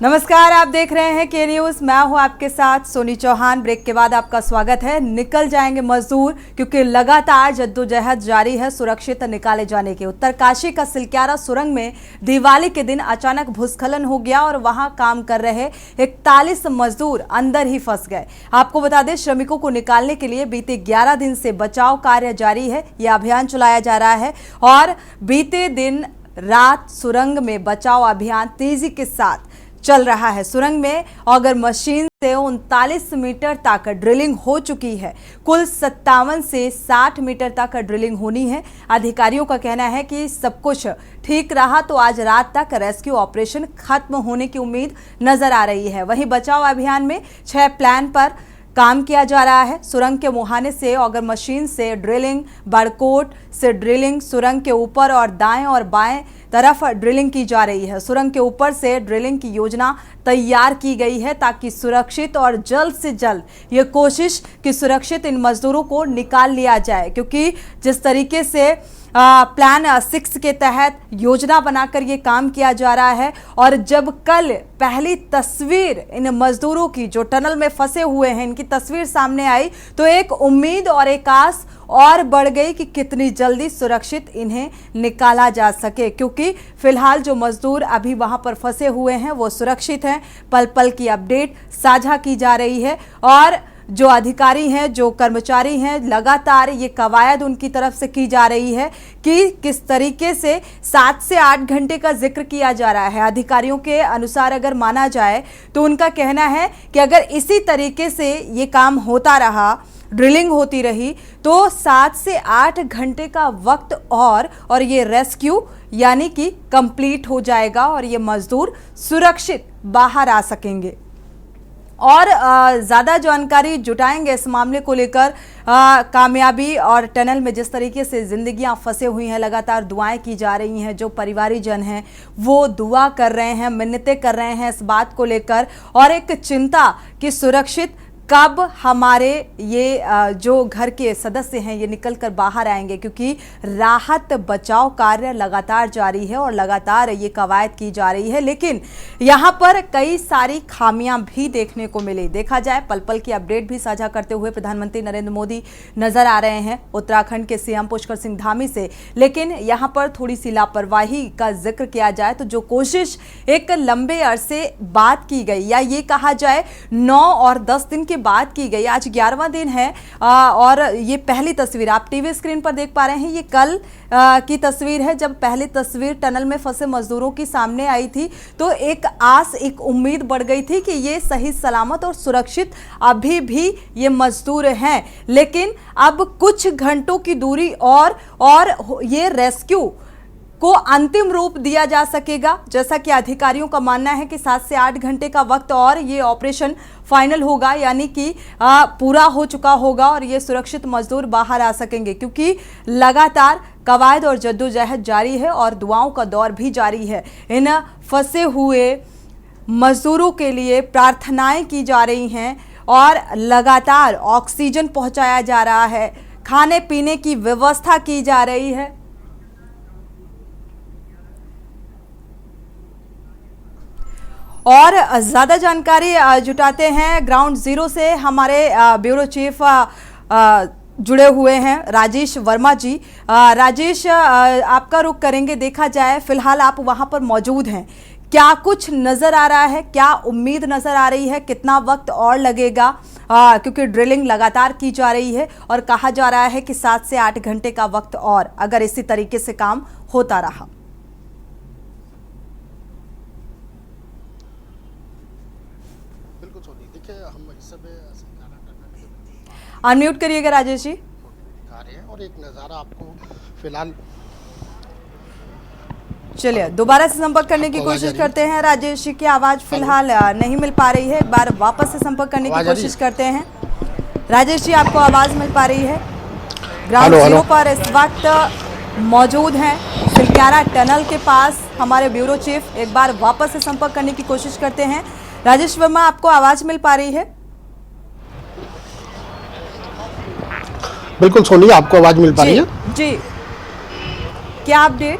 नमस्कार, आप देख रहे हैं के न्यूज। मैं हूं आपके साथ सोनी चौहान। ब्रेक के बाद आपका स्वागत है। निकल जाएंगे मजदूर क्योंकि लगातार जद्दोजहद जारी है सुरक्षित निकाले जाने की। उत्तरकाशी का सिलक्यारा सुरंग में दिवाली के दिन अचानक भूस्खलन हो गया और वहां काम कर रहे 41 मजदूर अंदर ही फंस गए। आपको बता दें, श्रमिकों को निकालने के लिए बीते 11 दिन से बचाव कार्य जारी है। यह अभियान चलाया जा रहा है और बीते दिन रात सुरंग में बचाव अभियान तेजी के साथ चल रहा है। सुरंग में ऑगर मशीन से 39 मीटर तक ड्रिलिंग हो चुकी है। कुल 57 से 60 मीटर तक ड्रिलिंग होनी है। अधिकारियों का कहना है कि सब कुछ ठीक रहा तो आज रात तक रेस्क्यू ऑपरेशन खत्म होने की उम्मीद नजर आ रही है। वहीं बचाव अभियान में 6 प्लान पर काम किया जा रहा है। सुरंग के मुहाने से ऑगर मशीन से ड्रिलिंग, बड़कोट से ड्रिलिंग, सुरंग के ऊपर और दाएं और बाएं तरफ ड्रिलिंग की जा रही है। सुरंग के ऊपर से ड्रिलिंग की योजना तैयार की गई है ताकि सुरक्षित और जल्द से जल्द ये कोशिश कि सुरक्षित इन मजदूरों को निकाल लिया जाए, क्योंकि जिस तरीके से प्लान 6 के तहत योजना बनाकर ये काम किया जा रहा है और जब कल पहली तस्वीर इन मजदूरों की जो टनल में फंसे हुए हैं इनकी तस्वीर सामने आई तो एक उम्मीद और एक आस और बढ़ गई कि कितनी जल्दी सुरक्षित इन्हें निकाला जा सके, क्योंकि फिलहाल जो मजदूर अभी वहां पर फंसे हुए हैं वो सुरक्षित हैं। पल पल की अपडेट साझा की जा रही है और जो अधिकारी हैं, जो कर्मचारी हैं, लगातार ये कवायद उनकी तरफ से की जा रही है कि किस तरीके से 7 से 8 घंटे का जिक्र किया जा रहा है। अधिकारियों के अनुसार अगर माना जाए तो उनका कहना है कि अगर इसी तरीके से ये काम होता रहा, ड्रिलिंग होती रही, तो 7 से 8 घंटे का वक्त और ये रेस्क्यू यानी कि कंप्लीट हो जाएगा और ये मजदूर सुरक्षित बाहर आ सकेंगे। और ज़्यादा जानकारी जुटाएंगे इस मामले को लेकर। कामयाबी और टनल में जिस तरीके से जिंदगियां फंसे हुई हैं, लगातार दुआएं की जा रही हैं। जो परिवारीजन हैं वो दुआ कर रहे हैं, मिन्नतें कर रहे हैं इस बात को लेकर और एक चिंता कि सुरक्षित कब हमारे ये जो घर के सदस्य हैं ये निकलकर बाहर आएंगे, क्योंकि राहत बचाव कार्य लगातार जारी है और लगातार ये कवायद की जा रही है। लेकिन यहाँ पर कई सारी खामियां भी देखने को मिली। देखा जाए, पल पल की अपडेट भी साझा करते हुए प्रधानमंत्री नरेंद्र मोदी नजर आ रहे हैं उत्तराखंड के सीएम पुष्कर सिंह धामी से। लेकिन यहाँ पर थोड़ी सी लापरवाही का जिक्र किया जाए तो जो कोशिश एक लंबे अरसे बाद की गई, या ये कहा जाए 9 और 10 दिन बात की गई, आज 11वां दिन है और ये पहली तस्वीर आप टीवी स्क्रीन पर देख पा रहे हैं। ये कल की तस्वीर है जब पहली तस्वीर टनल में फंसे मजदूरों की सामने आई थी तो एक आस, एक उम्मीद बढ़ गई थी कि ये सही सलामत और सुरक्षित अभी भी ये मजदूर हैं। लेकिन अब कुछ घंटों की दूरी और ये रेस्क्यू को अंतिम रूप दिया जा सकेगा। जैसा कि अधिकारियों का मानना है कि 7 से 8 घंटे का वक्त और ये ऑपरेशन फाइनल होगा, यानी कि पूरा हो चुका होगा और ये सुरक्षित मजदूर बाहर आ सकेंगे, क्योंकि लगातार कवायद और जद्दोजहद जारी है और दुआओं का दौर भी जारी है। इन फंसे हुए मजदूरों के लिए प्रार्थनाएं की जा रही हैं और लगातार ऑक्सीजन पहुंचाया जा रहा है, खाने पीने की व्यवस्था की जा रही है। और ज़्यादा जानकारी जुटाते हैं ग्राउंड जीरो से हमारे ब्यूरो चीफ जुड़े हुए हैं राजेश वर्मा जी। राजेश, आपका रुख करेंगे। देखा जाए फिलहाल आप वहां पर मौजूद हैं, क्या कुछ नज़र आ रहा है, क्या उम्मीद नज़र आ रही है, कितना वक्त और लगेगा? क्योंकि ड्रिलिंग लगातार की जा रही है और कहा जा रहा है कि 7 से 8 घंटे का वक्त और अगर इसी तरीके से काम होता रहा। अनम्यूट करिएगा राजेश जी। और एक नज़ारा आपको फिलहाल, चलिए दोबारा से संपर्क करने की कोशिश करते हैं। राजेश जी की आवाज़ फिलहाल नहीं मिल पा रही है, एक बार वापस से संपर्क करने की कोशिश करते हैं। राजेश जी, आपको आवाज़ मिल पा रही है? ग्राउंड जीरो पर इस वक्त मौजूद हैं सिलक्यारा टनल के पास हमारे ब्यूरो चीफ, एक बार वापस से संपर्क करने की कोशिश करते हैं। राजेश वर्मा, आपको आवाज़ मिल पा रही है? बिल्कुल सोनी, आपको आवाज मिल पा रही है जी। क्या अपडेट?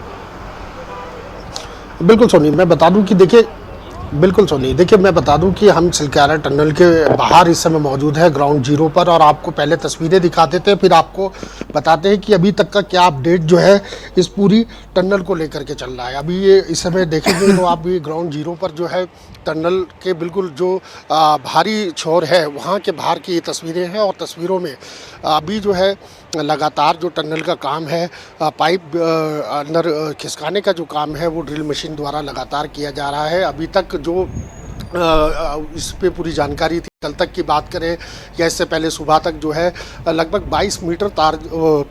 बिल्कुल सोनी, मैं बता दूं कि देखिए बिल्कुल सोनी, देखिए मैं बता दूं कि हम सिलक्यारा टनल के बाहर इस समय मौजूद है ग्राउंड जीरो पर, और आपको पहले तस्वीरें दिखा देते हैं, फिर आपको बताते हैं कि अभी तक का क्या अपडेट जो है इस पूरी टनल को लेकर के चल रहा है। अभी ये इस समय देखेंगे तो आप भी ग्राउंड जीरो पर जो है टनल के बिल्कुल जो भारी छोर है वहाँ के बाहर की ये तस्वीरें हैं, और तस्वीरों में अभी जो है लगातार जो टनल का काम है, पाइप अंदर खिसकाने का जो काम है वो ड्रिल मशीन द्वारा लगातार किया जा रहा है। अभी तक जो इस पे पूरी जानकारी थी, कल तक की बात करें या इससे पहले सुबह तक जो है लगभग 22 मीटर तार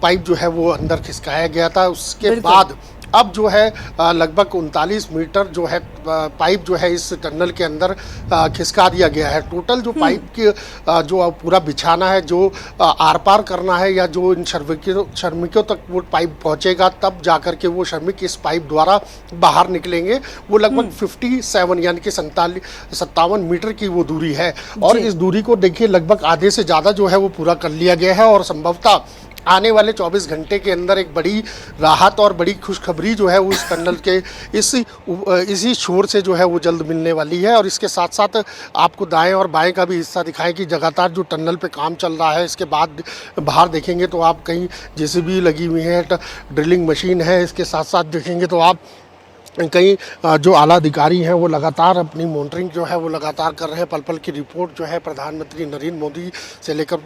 पाइप जो है वो अंदर खिसकाया गया था। उसके बाद अब जो है लगभग 39 मीटर जो है पाइप जो है इस टनल के अंदर खिसका दिया गया है। टोटल जो पाइप की जो पूरा बिछाना है, जो आर पार करना है, या जो इन श्रमिकों तक वो पाइप पहुंचेगा, तब जाकर के वो श्रमिक इस पाइप द्वारा बाहर निकलेंगे। वो लगभग 57 यानी कि 57 मीटर की वो दूरी है, और इस दूरी को देखिए लगभग आधे से ज़्यादा जो है वो पूरा कर लिया गया है, और संभवतः आने वाले 24 घंटे के अंदर एक बड़ी राहत और बड़ी खुशखबरी जो है उस टनल के इसी छोर से जो है वो जल्द मिलने वाली है। और इसके साथ साथ आपको दाएं और बाएं का भी हिस्सा दिखाएं कि लगातार जो टनल पे काम चल रहा है। इसके बाद बाहर देखेंगे तो आप कहीं जेसीबी लगी हुई है, ड्रिलिंग मशीन है। इसके साथ साथ देखेंगे तो आप कई जो आला अधिकारी हैं वो लगातार अपनी मॉनिटरिंग जो है वो लगातार कर रहे हैं। पल पल की रिपोर्ट जो है प्रधानमंत्री नरेंद्र मोदी से लेकर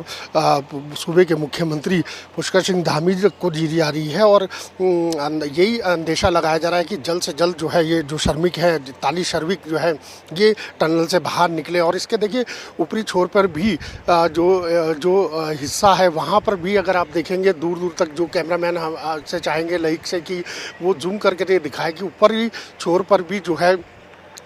सूबे के मुख्यमंत्री पुष्कर सिंह धामी को दी जा रही है, और यही अंदेशा लगाया जा रहा है कि जल्द से जल्द जो है ये जो श्रमिक हैं 43 श्रमिक जो है ये टनल से बाहर निकले। और इसके देखिए ऊपरी छोर पर भी जो हिस्सा है वहाँ पर भी अगर आप देखेंगे दूर दूर तक, जो कैमरामैन से चाहेंगे लाइक से कि वो जूम करके दिखाए कि ऊपर छोर पर भी जो है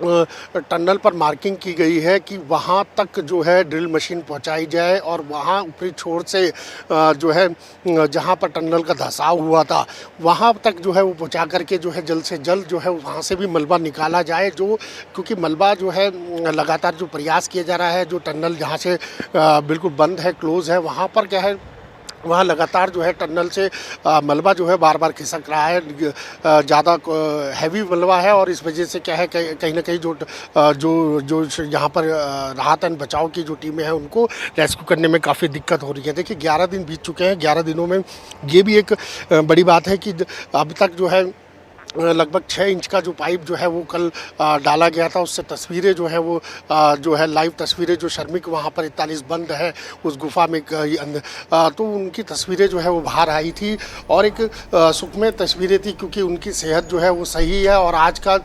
टनल पर मार्किंग की गई है कि वहाँ तक जो है ड्रिल मशीन पहुँचाई जाए, और वहाँ ऊपरी छोर से जो है जहाँ पर टनल का धंसाव हुआ था वहाँ तक जो है वो पहुँचा करके जो है जल्द से जल्द जो है वहाँ से भी मलबा निकाला जाए। जो क्योंकि मलबा जो है लगातार जो प्रयास किया जा रहा है, जो टनल जहाँ से बिल्कुल बंद है, क्लोज़ है, वहाँ पर क्या है वहाँ लगातार जो है टनल से मलबा जो है बार बार खिसक रहा है, ज़्यादा हैवी मलबा है, और इस वजह से क्या है कहीं ना कहीं जो यहाँ पर राहत एंड बचाव की जो टीमें हैं उनको रेस्क्यू करने में काफ़ी दिक्कत हो रही है। देखिए 11 दिन बीत चुके हैं, 11 दिनों में ये भी एक बड़ी बात है कि अब तक जो है लगभग 6 इंच का जो पाइप जो है वो कल डाला गया था। उससे तस्वीरें जो है वो जो है लाइव तस्वीरें, जो श्रमिक वहाँ पर 41 बंद है उस गुफा में तो उनकी तस्वीरें जो है वो बाहर आई थी, और एक सुखमय तस्वीरें थी क्योंकि उनकी सेहत जो है वो सही है। और आज का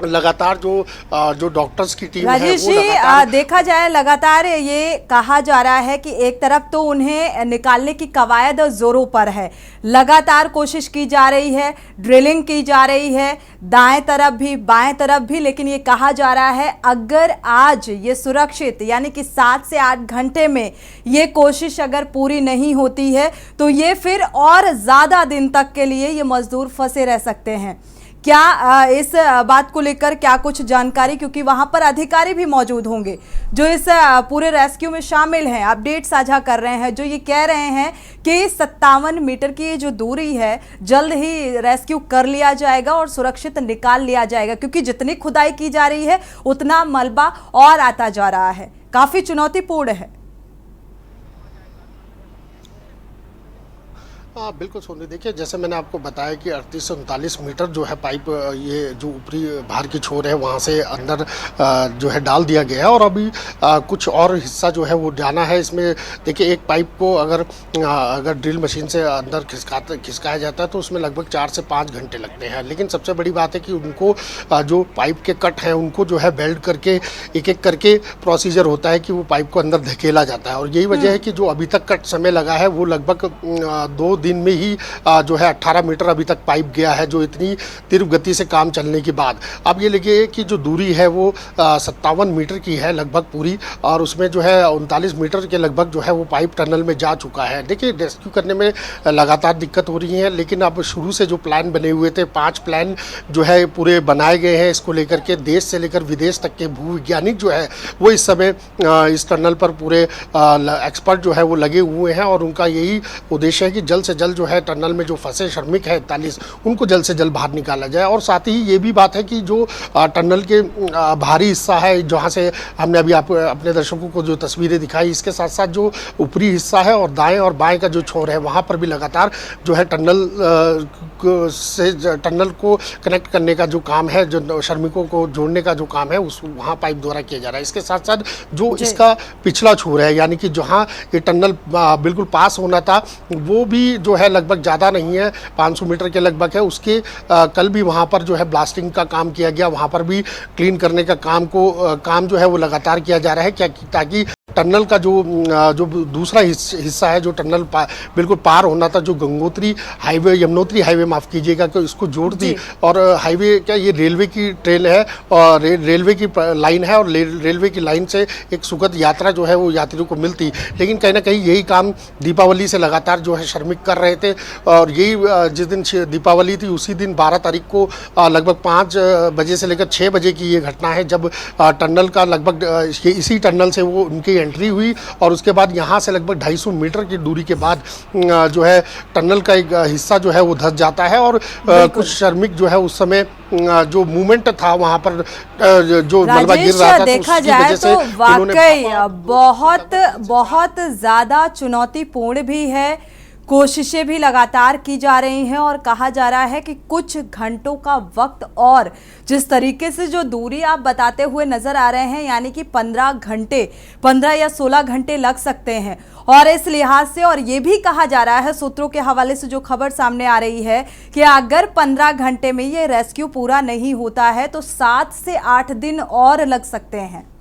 लगातार जो डॉक्टर्स की टीम है राजेश जी, देखा जाए लगातार ये कहा जा रहा है कि एक तरफ तो उन्हें निकालने की कवायद जोरों पर है, लगातार कोशिश की जा रही है, ड्रिलिंग की जा रही है, दाएं तरफ भी बाएं तरफ भी, लेकिन ये कहा जा रहा है अगर आज ये सुरक्षित यानी कि 7 से 8 घंटे में ये कोशिश अगर पूरी नहीं होती है तो ये फिर और ज़्यादा दिन तक के लिए ये मजदूर फंसे रह सकते हैं। क्या इस बात को लेकर क्या कुछ जानकारी, क्योंकि वहां पर अधिकारी भी मौजूद होंगे जो इस पूरे रेस्क्यू में शामिल हैं, अपडेट साझा कर रहे हैं, जो ये कह रहे हैं कि 57 मीटर की जो दूरी है जल्द ही रेस्क्यू कर लिया जाएगा और सुरक्षित निकाल लिया जाएगा, क्योंकि जितनी खुदाई की जा रही है उतना मलबा और आता जा रहा है, काफी चुनौतीपूर्ण है। हाँ बिल्कुल सोनी, देखिए जैसे मैंने आपको बताया कि 38 से 39 मीटर जो है पाइप ये जो ऊपरी बाहर की छोर है वहाँ से अंदर जो है डाल दिया गया है, और अभी कुछ और हिस्सा जो है वो जाना है। इसमें देखिए एक पाइप को अगर ड्रिल मशीन से अंदर खिसकाया जाता है तो उसमें लगभग 4 से 5 घंटे लगते हैं, लेकिन सबसे बड़ी बात है कि उनको जो पाइप के कट हैं उनको जो है बेल्ट करके एक एक करके प्रोसीजर होता है कि वो पाइप को अंदर धकेला जाता है। और यही वजह है कि जो अभी तक कट समय लगा है वो लगभग 2 दिन में ही जो है 18 मीटर अभी तक पाइप गया है, जो इतनी तीव्र गति से काम चलने के बाद। अब ये देखिए कि जो दूरी है वो 57 मीटर की है लगभग पूरी, और उसमें जो है 39 मीटर के लगभग जो है वो पाइप टनल में जा चुका है। देखिए रेस्क्यू करने में लगातार दिक्कत हो रही है, लेकिन अब शुरू से जो प्लान बने हुए थे 5 प्लान जो है पूरे बनाए गए हैं इसको लेकर के। देश से लेकर विदेश तक के भूवैज्ञानिक जो है वो इस समय इस टनल पर पूरे एक्सपर्ट जो है वो लगे हुए हैं, और उनका यही उद्देश्य है कि जल्द से से जल्द जो है टनल में जो फंसे श्रमिक हैं 41 उनको जल्द से जल्द बाहर निकाला जाए। और साथ ही ये भी बात है कि जो टनल के बाहरी हिस्सा है जहाँ से हमने अभी अपने दर्शकों को जो तस्वीरें दिखाई, इसके साथ साथ जो ऊपरी हिस्सा है और दाएं और बाएं का जो छोर है वहाँ पर भी लगातार जो है टनल को कनेक्ट करने का जो काम है, जो श्रमिकों को जोड़ने का जो काम है उस वहाँ पाइप द्वारा किया जा रहा है। इसके साथ साथ जो इसका पिछला छोर है यानी कि जहाँ ये टनल बिल्कुल पास होना था वो भी जो है लगभग ज़्यादा नहीं है, 500 मीटर के लगभग है। उसके कल भी वहाँ पर जो है ब्लास्टिंग का काम किया गया, वहाँ पर भी क्लीन करने का काम जो है वो लगातार किया जा रहा है क्या ताकि टनल का जो दूसरा हिस्सा है जो टनल बिल्कुल पार होना था, जो गंगोत्री हाईवे यमुनोत्री हाईवे माफ़ कीजिएगा, तो इसको जोड़ दी। और हाईवे क्या ये रेलवे की ट्रेन है और रेलवे की लाइन है और रेलवे की लाइन से एक सुखद यात्रा जो है वो यात्रियों को मिलती। लेकिन कहीं ना कहीं यही काम दीपावली से लगातार जो है श्रमिक कर रहे थे और यही जिस दिन दीपावली थी उसी दिन 12 तारीख को लगभग 5 बजे से लेकर 6 बजे की ये घटना है जब टनल का लगभग इसी टनल से वो उनकी एंट्री हुई और उसके बाद यहाँ से लगभग 250 मीटर की दूरी के बाद जो है टनल का एक हिस्सा जो है वो धंस जाता है और कुछ श्रमिक जो है उस समय जो मूवमेंट था वहाँ पर जो मलबा गिर रहा था देखा जाए तो वाकई बहुत ज्यादा चुनौतीपूर्ण भी है, कोशिशें भी लगातार की जा रही हैं और कहा जा रहा है कि कुछ घंटों का वक्त और जिस तरीके से जो दूरी आप बताते हुए नजर आ रहे हैं यानी कि 15 या 16 घंटे लग सकते हैं। और इस लिहाज से और ये भी कहा जा रहा है सूत्रों के हवाले से जो खबर सामने आ रही है कि अगर 15 घंटे में ये रेस्क्यू पूरा नहीं होता है तो 7 से 8 दिन और लग सकते हैं।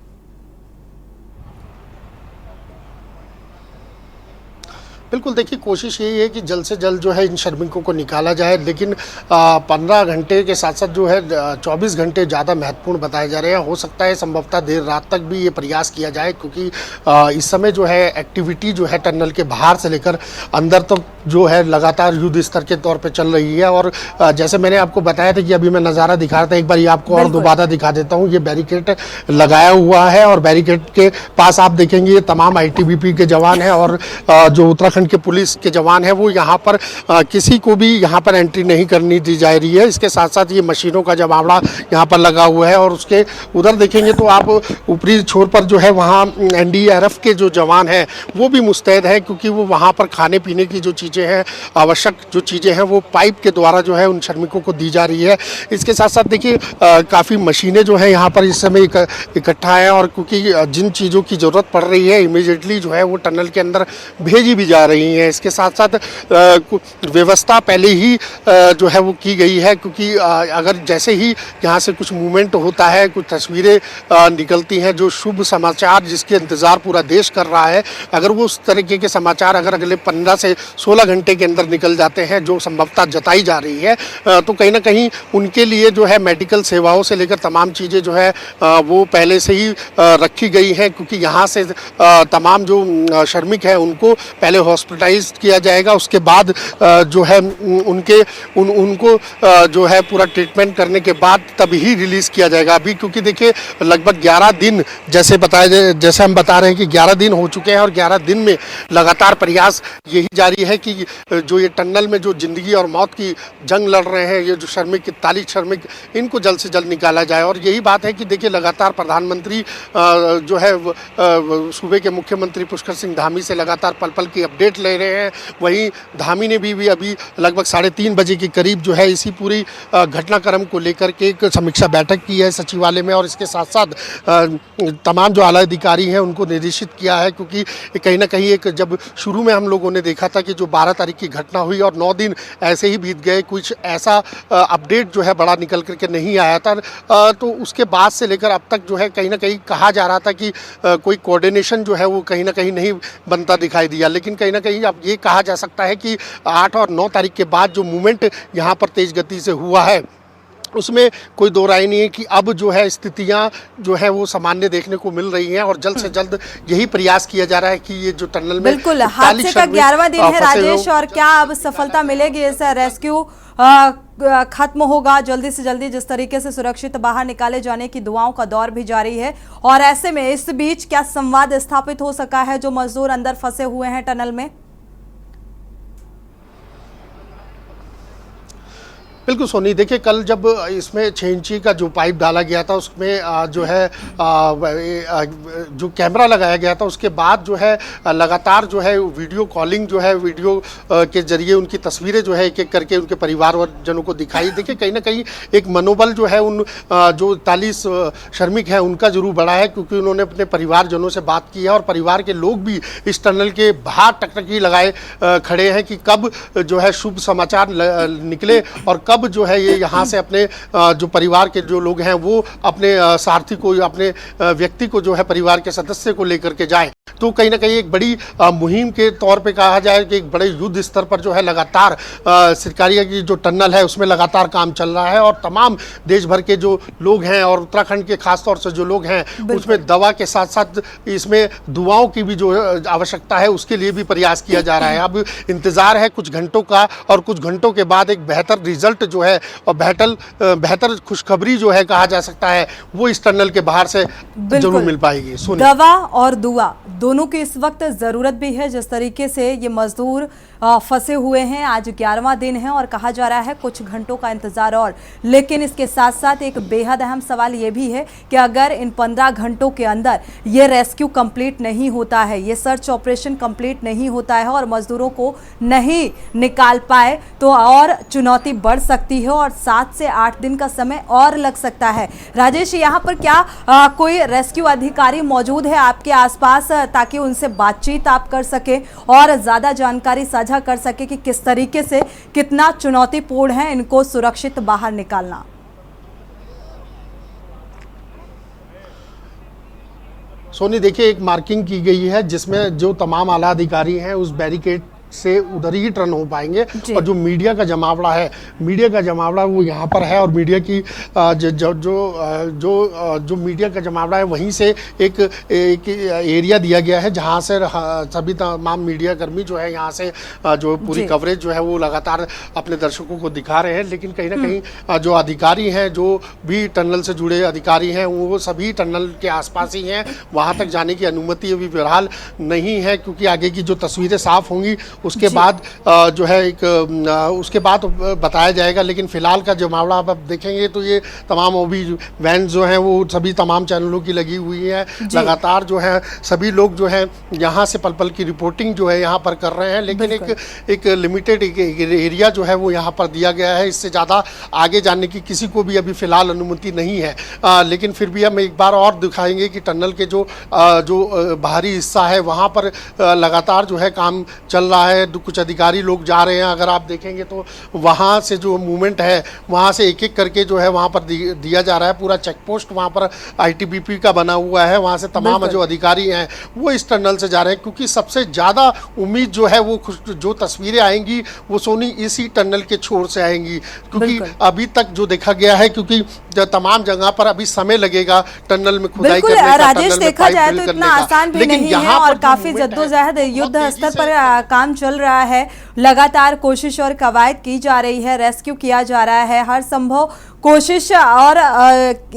बिल्कुल, देखिए कोशिश यही है कि जल्द से जल्द जो है इन श्रमिकों को निकाला जाए, लेकिन 15 घंटे के साथ साथ जो है 24 घंटे ज़्यादा महत्वपूर्ण बताए जा रहे हैं। हो सकता है संभवतः देर रात तक भी ये प्रयास किया जाए क्योंकि इस समय जो है एक्टिविटी जो है टनल के बाहर से लेकर अंदर तक जो है लगातार युद्ध स्तर के तौर पे चल रही है। और जैसे मैंने आपको बताया था कि अभी मैं नज़ारा दिखा रहा था, एक बार ये आपको और दोबारा दिखा देता हूँ। ये बैरिकेड लगाया हुआ है और बैरिकेड के पास आप देखेंगे ये तमाम ITBP के जवान हैं और जो उत्तराखंड के पुलिस के जवान हैं वो यहाँ पर किसी को भी यहाँ पर एंट्री नहीं करनी दी जा रही है। इसके साथ साथ ये मशीनों का जमावड़ा यहाँ पर लगा हुआ है और उसके उधर देखेंगे तो आप ऊपरी छोर पर जो है वहाँ NDRF के जो जवान हैं वो भी मुस्तैद है क्योंकि वो वहाँ पर खाने पीने की जो चीज़ें हैं, आवश्यक जो चीज़ें हैं वो पाइप के द्वारा जो है उन श्रमिकों को दी जा रही है। इसके साथ साथ देखिए काफ़ी मशीनें जो है यहाँ पर इस समय इकट्ठा है और क्योंकि जिन चीज़ों की ज़रूरत पड़ रही है इमीडिएटली जो है वो टनल के अंदर भेजी भी जा रही हैं। इसके साथ साथ व्यवस्था पहले ही जो है वो की गई है क्योंकि अगर जैसे ही यहाँ से कुछ मूवमेंट होता है, कुछ तस्वीरें निकलती हैं जो शुभ समाचार जिसके इंतज़ार पूरा देश कर रहा है, अगर वो उस तरीके के समाचार अगर अगले 15 से 16 घंटे के अंदर निकल जाते हैं जो संभवतः जताई जा रही है तो कहीं ना कहीं उनके लिए जो है मेडिकल सेवाओं से लेकर तमाम चीज़ें जो है वो पहले से ही रखी गई हैं क्योंकि यहाँ से तमाम जो श्रमिक हैं उनको पहले हॉस्पिटलाइज किया जाएगा, उसके बाद जो है उनको जो है पूरा ट्रीटमेंट करने के बाद तब ही रिलीज़ किया जाएगा। अभी क्योंकि देखिए लगभग 11 दिन जैसे हम बता रहे हैं कि 11 दिन हो चुके हैं और 11 दिन में लगातार प्रयास यही जारी है कि जो ये टनल में जो ज़िंदगी और मौत की जंग लड़ रहे हैं ये जो श्रमिक 41 श्रमिक इनको जल्द से जल्द निकाला जाए। और यही बात है कि देखिए लगातार प्रधानमंत्री जो है सूबे के मुख्यमंत्री पुष्कर सिंह धामी से लगातार पल पल की अपडेट ले रहे हैं। वहीं धामी ने भी अभी लगभग 3:30 बजे के करीब जो है इसी पूरी घटनाक्रम को लेकर के एक समीक्षा बैठक की है सचिवालय में और इसके साथ साथ तमाम जो आला अधिकारी हैं उनको निर्देशित किया है क्योंकि कहीं ना कहीं एक जब शुरू में हम लोगों ने देखा था कि जो 12 तारीख की घटना हुई और 9 दिन ऐसे ही बीत गए, कुछ ऐसा अपडेट जो है बड़ा निकल करके नहीं आया था, तो उसके बाद से लेकर अब तक जो है कहीं ना कहीं कहा जा रहा था कि कोई कोऑर्डिनेशन जो है वो कहीं ना कहीं नहीं बनता दिखाई दिया। लेकिन कहीं ना कहीं अब ये कहा जा सकता है कि 8 और 9 तारीख के बाद जो मूवमेंट यहाँ पर तेज गति से हुआ है उसमें कोई दो राय नहीं है कि अब जो है स्थितियां जो है वो सामान्य देखने को मिल रही हैं और जल्द से जल्द यही प्रयास किया जा रहा है कि ये जो टनल में बिल्कुल हादसे का 11वां दिन है राजेश, और क्या अब सफलता मिलेगी इस रेस्क्यू खत्म होगा जल्दी से जल्दी, जिस तरीके से सुरक्षित बाहर निकाले जाने की दुआओं का दौर भी जारी है और ऐसे में इस बीच क्या संवाद स्थापित हो सका है जो मजदूर अंदर फंसे हुए हैं टनल में? बिल्कुल सोनी, देखिए कल जब इसमें 6 इंची का जो पाइप डाला गया था उसमें जो है जो कैमरा लगाया गया था, उसके बाद जो है लगातार जो है वीडियो कॉलिंग जो है, वीडियो के जरिए उनकी तस्वीरें जो है एक एक करके उनके परिवारजनों को दिखाई। देखिए कहीं ना कहीं एक मनोबल जो है उन जो 41 श्रमिक हैं उनका जरूर बढ़ा है, क्योंकि उन्होंने अपने परिवारजनों से बात की है और परिवार के लोग भी इस टनल के बाहर टकटकी लगाए खड़े हैं कि कब जो है शुभ समाचार निकले और कब जो है ये यहाँ से अपने जो परिवार के जो लोग हैं वो अपने सारथी को, अपने व्यक्ति को जो है परिवार के सदस्य को लेकर के जाए। तो कहीं ना कहीं एक बड़ी मुहिम के तौर पे कहा जाए कि एक बड़े युद्ध स्तर पर जो है लगातार सिरकारिया की जो टनल है उसमें लगातार काम चल रहा है और तमाम देश भर के जो लोग हैं और उत्तराखंड के खास तौर से जो लोग हैं उसमें दवा के साथ साथ इसमें दुआओं की भी जो आवश्यकता है उसके लिए भी प्रयास किया जा रहा है। अब इंतजार है कुछ घंटों का और कुछ घंटों के बाद एक बेहतर रिजल्ट जो है और बेहतर खुशखबरी जो है कहा जा सकता है वो इस टनल के बाहर से जरूर मिल पाएगी। दवा और दुआ दोनों की इस वक्त जरूरत भी है। जिस तरीके से ये मजदूर फंसे हुए हैं, आज 11वां दिन है और कहा जा रहा है कुछ घंटों का इंतजार और, लेकिन इसके साथ साथ एक बेहद अहम सवाल ये भी है कि अगर इन 15 घंटों के अंदर ये रेस्क्यू कंप्लीट नहीं होता है, ये सर्च ऑपरेशन कंप्लीट नहीं होता है और मजदूरों को नहीं निकाल पाए तो और चुनौती बढ़ सकती है और 7 से 8 दिन का समय और लग सकता है। राजेश, यहाँ पर क्या कोई रेस्क्यू अधिकारी मौजूद है आपके आसपास ताकि उनसे बातचीत आप कर सके और ज्यादा जानकारी साझा कर सके कि किस तरीके से कितना चुनौतीपूर्ण है इनको सुरक्षित बाहर निकालना? सोनी देखिए, एक मार्किंग की गई है जिसमें जो तमाम आला अधिकारी हैं उस बैरिकेड से उधर ही टर्न हो पाएंगे और जो मीडिया का जमावड़ा है, मीडिया का जमावड़ा वो यहाँ पर है और मीडिया की जो मीडिया का जमावड़ा है वहीं से एक एरिया दिया गया है जहाँ से सभी तमाम मीडिया कर्मी जो है यहाँ से जो पूरी कवरेज जो है वो लगातार अपने दर्शकों को दिखा रहे हैं। लेकिन कहीं ना कहीं जो अधिकारी हैं, जो भी टनल से जुड़े अधिकारी हैं, वो सभी टनल के आसपास ही हैं, वहाँ तक जाने की अनुमति अभी फिलहाल नहीं है, क्योंकि आगे की जो तस्वीरें साफ होंगी उसके बाद जो है उसके बाद बताया जाएगा। लेकिन फिलहाल का जो मामला आप देखेंगे तो ये तमाम ओबी वैन जो हैं वो सभी तमाम चैनलों की लगी हुई है, लगातार जो है सभी लोग जो है यहाँ से पल पल की रिपोर्टिंग जो है यहाँ पर कर रहे हैं। लेकिन एक लिमिटेड एरिया जो है वो यहाँ पर दिया गया है, इससे ज़्यादा आगे जाने की किसी को भी अभी फिलहाल अनुमति नहीं है। लेकिन फिर भी हम एक बार और दिखाएंगे कि टनल के जो बाहरी हिस्सा है वहाँ पर लगातार जो है काम चल रहा है। कुछ अधिकारी लोग जा रहे हैं, अगर आप देखेंगे तो वहाँ से जो मूवमेंट है वहाँ से एक एक करके जो है वहाँ पर दिया जा रहा है। पूरा चेक पोस्ट वहाँ पर ITBP का बना हुआ है, वहाँ से तमाम जो अधिकारी हैं वो इस टनल से जा रहे हैं, क्योंकि सबसे ज़्यादा उम्मीद जो है वो जो तस्वीरें आएंगी वो सोनी इसी टनल के छोर से आएंगी, क्योंकि अभी तक जो देखा गया है, क्योंकि तमाम जगह पर अभी समय लगेगा टनल में खुदाई करने का। राजेश, देखा जाए तो इतना आसान भी नहीं है और काफी जद्दोजहद युद्ध स्तर पर काम चल रहा है। लगातार कोशिश और कवायद की जा रही है, रेस्क्यू किया जा रहा है, हर संभव कोशिश और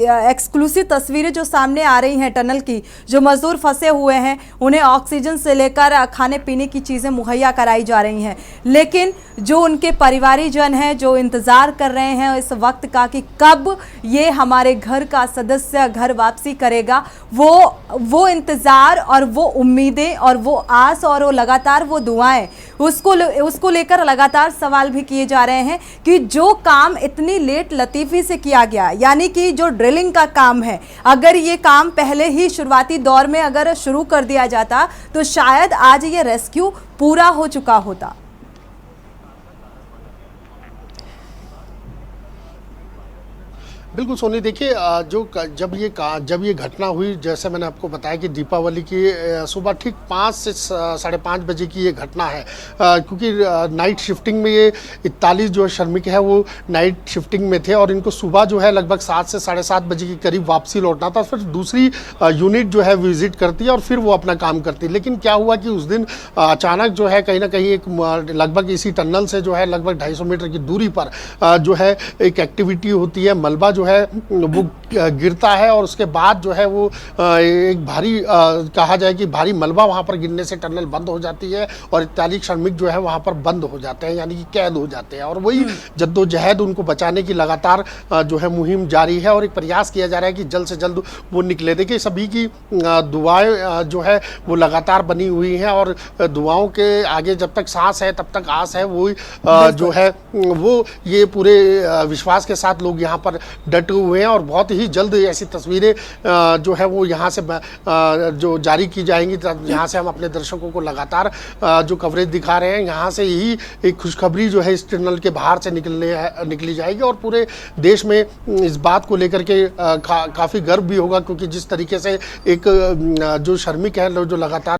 एक्सक्लूसिव तस्वीरें जो सामने आ रही हैं टनल की, जो मजदूर फंसे हुए हैं उन्हें ऑक्सीजन से लेकर खाने पीने की चीज़ें मुहैया कराई जा रही हैं। लेकिन जो उनके परिवारीजन हैं जो इंतज़ार कर रहे हैं इस वक्त का कि कब ये हमारे घर का सदस्य घर वापसी करेगा, वो इंतज़ार और वो उम्मीदें और वो आस और वो लगातार वो दुआएं उसको लेकर लगातार सवाल भी किए जा रहे हैं कि जो काम इतनी लेट लतीफ़ी से किया गया, यानी कि जो ड्रिलिंग का काम है, अगर ये काम पहले ही शुरुआती दौर में अगर शुरू कर दिया जाता तो शायद आज ये रेस्क्यू पूरा हो चुका होता। बिल्कुल सोनी, देखिए जब ये घटना हुई, जैसे मैंने आपको बताया कि दीपावली की सुबह ठीक 5 से 5:30 बजे की ये घटना है, क्योंकि नाइट शिफ्टिंग में ये 41 जो श्रमिक है वो नाइट शिफ्टिंग में थे और इनको सुबह जो है लगभग 7 से 7:30 बजे के करीब वापसी लौटना था। फिर दूसरी यूनिट जो है विजिट करती है और फिर वो अपना काम करती है। लेकिन क्या हुआ कि उस दिन अचानक जो है कहीं ना कहीं एक लगभग इसी टनल से जो है लगभग 250 मीटर की दूरी पर जो है एक एक्टिविटी होती है, मलबा जो है वो गिरता है और उसके बाद जो है वो एक भारी कहा जाए कि भारी मलबा वहाँ पर गिरने से टनल बंद हो जाती है और 41 श्रमिक जो है वहाँ पर बंद हो जाते हैं, यानी कि कैद हो जाते हैं। और वही जद्दोजहद उनको बचाने की लगातार जो है मुहिम जारी है और एक प्रयास किया जा रहा है कि जल्द से जल्द वो निकले। देखिए सभी की दुआएं जो है वो लगातार बनी हुई हैं और दुआओं के आगे जब तक सांस है तब तक आस है। वो जो है वो ये पूरे विश्वास के साथ लोग यहाँ पर डटे हुए हैं और बहुत ही जल्द ऐसी तस्वीरें जो है वो यहाँ से जो जारी की जाएंगी, यहाँ से हम अपने दर्शकों को लगातार जो कवरेज दिखा रहे हैं, यहाँ से यही एक खुशखबरी जो है इस टनल के बाहर से निकली जाएगी और पूरे देश में इस बात को लेकर के काफ़ी गर्व भी होगा, क्योंकि जिस तरीके से एक जो श्रमिक है जो लगातार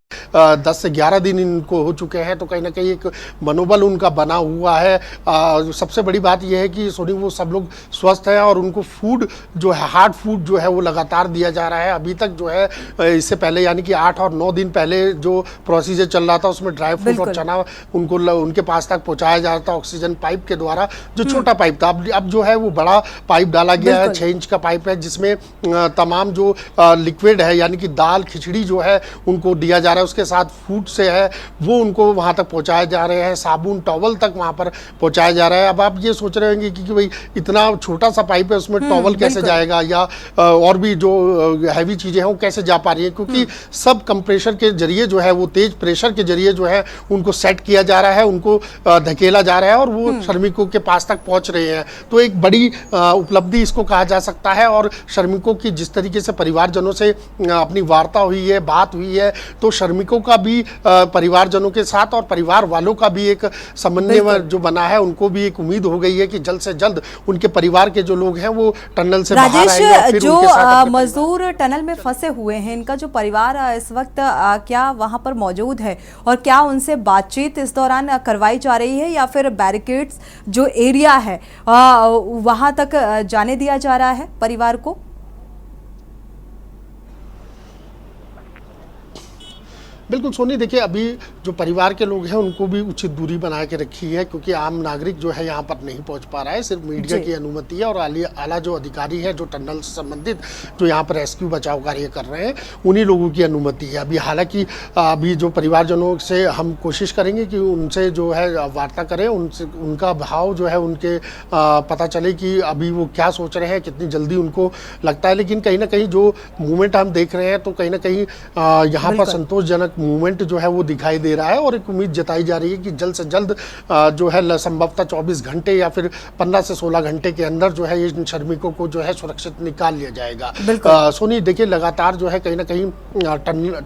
10 से 11 दिन इनको हो चुके हैं, तो कहीं ना कहीं एक मनोबल उनका बना हुआ है। सबसे बड़ी बात यह है कि सोनी वो सब लोग स्वस्थ हैं और उनको फूड जो है हार्ड फूड जो है वो लगातार दिया जा रहा है। अभी तक जो है इससे पहले यानी कि 8 और 9 दिन पहले जो प्रोसीजर चल रहा था उसमें ड्राई फ्रूट और चना उनको उनके पास तक पहुंचाया जा रहा था ऑक्सीजन पाइप के द्वारा, जो छोटा पाइप था। अब जो है वो बड़ा पाइप डाला गया है, 6 इंच का पाइप है, जिसमें तमाम जो लिक्विड है यानी कि दाल खिचड़ी जो है उनको दिया जा रहा है, उसके साथ फूड से है वो उनको वहां तक पहुंचाए जा रहे हैं, साबुन टॉवल तक वहां पर पहुंचाया जा रहा है। अब आप ये सोच रहे होंगे कि भाई इतना छोटा सा पाइप है उसमें टॉवल कैसे जाएगा या और भी जो हैवी चीजें हैं वो कैसे जा पा रही है, क्योंकि सब कंप्रेशर के जरिए जो है वो तेज प्रेशर के जरिए जो है उनको सेट किया जा रहा है, उनको धकेला जा रहा है और वो श्रमिकों के पास तक पहुंच रहे हैं। तो एक बड़ी उपलब्धि इसको कहा जा सकता है और श्रमिकों की जिस तरीके से परिवारजनों से अपनी वार्ता हुई है, बात हुई है, तो श्रमिकों का भी परिवारजनों के साथ और परिवार वालों का भी एक समन्वय जो बना है, उनको भी एक उम्मीद हो गई है कि जल्द से जल्द उनके परिवार के जो लोग हैं वो टनल से बाहर आएंगे और फिर उनके साथ मजदूर टनल में फंसे हुए हैं, इनका जो परिवार इस वक्त क्या वहां पर मौजूद है और क्या उनसे बातचीत इस दौरान करवाई जा रही है या फिर बैरिकेड्स जो एरिया है वहां तक जाने दिया जा रहा है परिवार को? बिल्कुल सोनी, देखिए अभी जो परिवार के लोग हैं उनको भी उचित दूरी बना के रखी है, क्योंकि आम नागरिक जो है यहाँ पर नहीं पहुँच पा रहा है, सिर्फ मीडिया की अनुमति है और आला जो अधिकारी है जो टनल से संबंधित जो यहाँ पर रेस्क्यू बचाव कार्य कर रहे हैं उन्हीं लोगों की अनुमति है अभी। हालांकि अभी जो परिवारजनों से हम कोशिश करेंगे कि उनसे जो है वार्ता करें, उनसे उनका भाव जो है उनके पता चले कि अभी वो क्या सोच रहे हैं, कितनी जल्दी उनको लगता है। लेकिन कहीं ना कहीं जो मूवमेंट हम देख रहे हैं तो कहीं ना कहीं यहाँ पर संतोषजनक मूवमेंट जो है वो दिखाई दे रहा है और एक उम्मीद जताई जा रही है कि जल्द से जल्द जो है संभवतः 24 घंटे या फिर 15 से 16 घंटे के अंदर जो है इन श्रमिकों को जो है सुरक्षित निकाल लिया जाएगा। सोनी देखिए लगातार जो है कहीं ना कहीं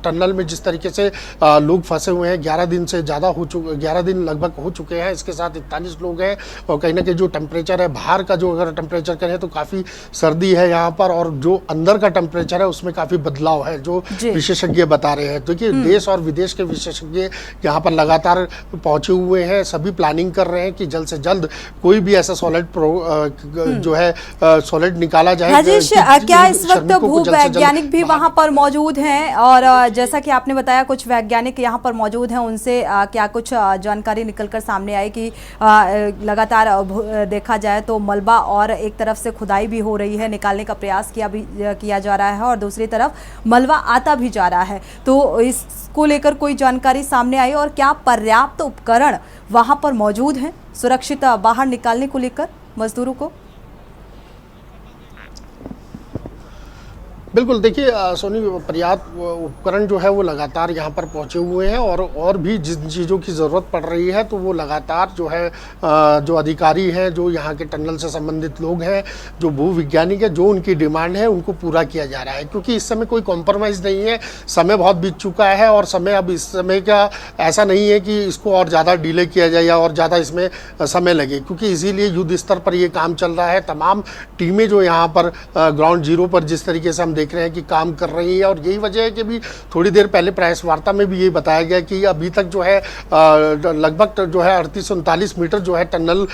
टनल में जिस तरीके से लोग फंसे हुए हैं, 11 दिन से ज़्यादा हो चुके, 11 दिन लगभग हो चुके हैं, इसके साथ 41 लोग हैं और कहीं ना कहीं जो टेम्परेचर है बाहर का जो अगर टेम्परेचर करें तो काफ़ी सर्दी है यहाँ पर और जो अंदर का टेम्परेचर है उसमें काफ़ी बदलाव है जो विशेषज्ञ बता रहे हैं। देखिए देश और विदेश के विशेषज्ञ यहाँ पर लगातार पहुंचे हुए हैं, सभी प्लानिंग कर रहे हैं कि जल्द से जल्द कोई भी ऐसा सॉलिड जो है सॉलिड निकाला जाए। राजेश, क्या इस वक्त भूवैज्ञानिक भी वहां पर मौजूद हैं और जैसा कि आपने बताया कुछ वैज्ञानिक यहाँ पर मौजूद हैं, उनसे क्या कुछ जानकारी निकलकर सामने आई कि लगातार देखा जाए तो मलबा और एक तरफ से खुदाई भी हो रही है, निकालने का प्रयास किया जा रहा है और दूसरी तरफ मलबा आता भी जा रहा है, तो इसको लेकर कोई जानकारी सामने आई और क्या पर्याप्त उपकरण वहां पर मौजूद हैं सुरक्षित बाहर निकालने को लेकर मजदूरों को? बिल्कुल, देखिए सोनी पर्याप्त उपकरण जो है वो लगातार यहाँ पर पहुँचे हुए हैं और भी जिन चीज़ों की ज़रूरत पड़ रही है तो वो लगातार जो है जो अधिकारी हैं, जो यहाँ के टनल से संबंधित लोग हैं, जो भूविज्ञानिक है, जो उनकी डिमांड है उनको पूरा किया जा रहा है, क्योंकि इस समय कोई कॉम्प्रोमाइज़ नहीं है। समय बहुत बीत चुका है और समय अब इस समय का ऐसा नहीं है कि इसको और ज़्यादा डिले किया जाए या और ज़्यादा इसमें समय लगे, क्योंकि इसीलिए युद्ध स्तर पर ये काम चल रहा है। तमाम टीमें जो यहाँ पर ग्राउंड जीरो पर जिस तरीके से हम देख रहे हैं कि काम कर रही है। और यही वजह है कि भी थोड़ी देर पहले प्रेस वार्ता में भी यही बताया गया कि अभी तक जो है लगभग जो है 38-39 मीटर जो है टनल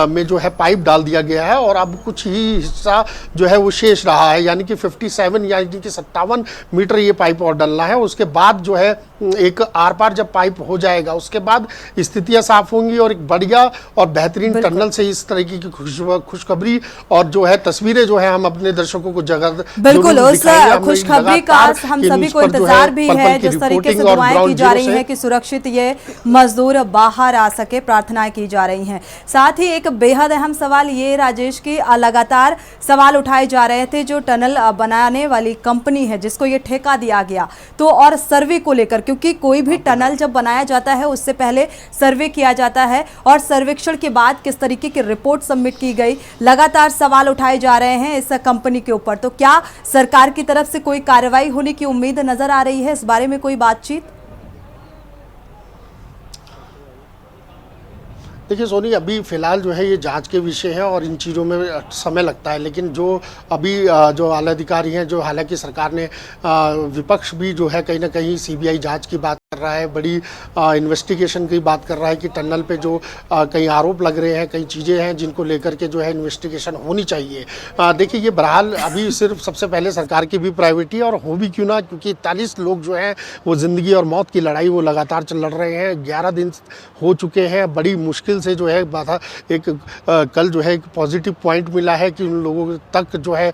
में जो है पाइप डाल दिया गया है, और अब कुछ ही हिस्सा जो है वो शेष रहा है, यानी कि 57 यानी कि 57 मीटर ये पाइप और डलना है। उसके बाद जो है एक आर पार जब पाइप हो जाएगा उसके बाद स्थितियां साफ होंगी और एक बढ़िया और बेहतरीन टनल से इस तरीके की खुशखबरी और जो है तस्वीरें जो है हम अपने दर्शकों को जगह बिल्कुल उस खुशखबरी का हम सभी को इंतजार भी है। जिस तरीके से दुआएं की जा रही हैं कि सुरक्षित ये मजदूर बाहर आ सके, प्रार्थनाएं की जा रही हैं। साथ ही एक बेहद अहम सवाल ये राजेश की लगातार सवाल उठाए जा रहे थे, जो टनल बनाने वाली कंपनी है जिसको ये ठेका दिया गया तो और सर्वे को लेकर, क्योंकि कोई भी टनल जब बनाया जाता है उससे पहले सर्वे किया जाता है और सर्वेक्षण के बाद किस तरीके की रिपोर्ट सबमिट की गई, लगातार सवाल उठाए जा रहे हैं इस कंपनी के ऊपर। तो क्या सरकार की तरफ से कोई कार्रवाई होने की उम्मीद नजर आ रही है? इस बारे में कोई बातचीत? देखिए सोनी, अभी फिलहाल जो है ये जांच के विषय है और इन चीज़ों में समय लगता है, लेकिन जो अभी जो आला अधिकारी हैं, जो हालांकि सरकार ने विपक्ष भी जो है कहीं ना कहीं सीबीआई जांच की बात कर रहा है, बड़ी इन्वेस्टिगेशन की बात कर रहा है कि टनल पे जो कई आरोप लग रहे हैं, कई चीज़ें हैं जिनको लेकर के जो है इन्वेस्टिगेशन होनी चाहिए। देखिए ये बहरहाल अभी सिर्फ सबसे पहले सरकार की भी प्रायोरिटी है, और हो भी क्यों ना, क्योंकि 41 लोग जो हैं वो ज़िंदगी और मौत की लड़ाई वो लगातार लड़ रहे हैं। 11 दिन हो चुके हैं, बड़ी मुश्किल से जो है बाधा एक कल जो है एक पॉजिटिव पॉइंट मिला है कि उन लोगों तक जो है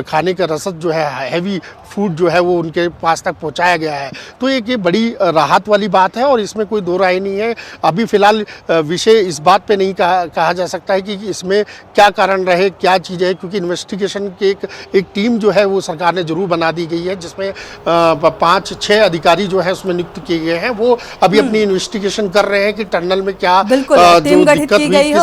खाने का रसद जो है हैवी फूड जो है वो उनके पास तक पहुंचाया गया है। तो एक ये बड़ी राहत वाली बात है और इसमें कोई दो राय नहीं है। अभी फिलहाल विषय इस बात पे नहीं कहा जा सकता है कि इसमें क्या कारण रहे, क्या चीज़ है, क्योंकि इन्वेस्टिगेशन की एक टीम जो है वो सरकार ने जरूर बना दी गई है, जिसमें 5-6 अधिकारी जो है उसमें नियुक्त किए गए हैं। वो अभी अपनी इन्वेस्टिगेशन कर रहे हैं कि टनल में क्या टीम गठित की गई है,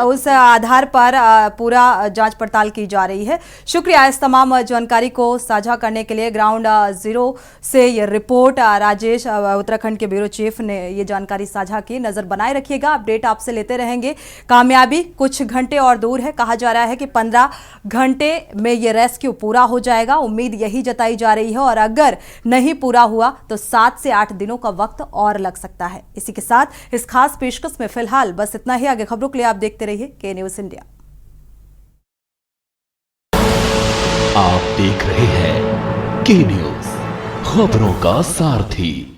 उस आधार पर पूरा जांच पड़ताल की जा रही है। शुक्रिया इस तमाम जानकारी को साझा करने के लिए। ग्राउंड जीरो से ये रिपोर्ट राजेश, उत्तराखंड के ब्यूरो चीफ ने ये जानकारी साझा की। नजर बनाए रखिएगा, अपडेट आपसे लेते रहेंगे। कामयाबी कुछ घंटे और दूर है, कहा जा रहा है कि 15 घंटे में ये रेस्क्यू पूरा हो जाएगा, उम्मीद यही जताई जा रही है, और अगर नहीं पूरा हुआ तो 7 से 8 दिनों का वक्त और लग सकता है। इसी के साथ इस खास पेशकश में फिलहाल बस इतना ही। आगे खबरों के लिए आप देखते रहिए के न्यूज इंडिया। आप देख रहे हैं के न्यूज, खबरों का सारथी।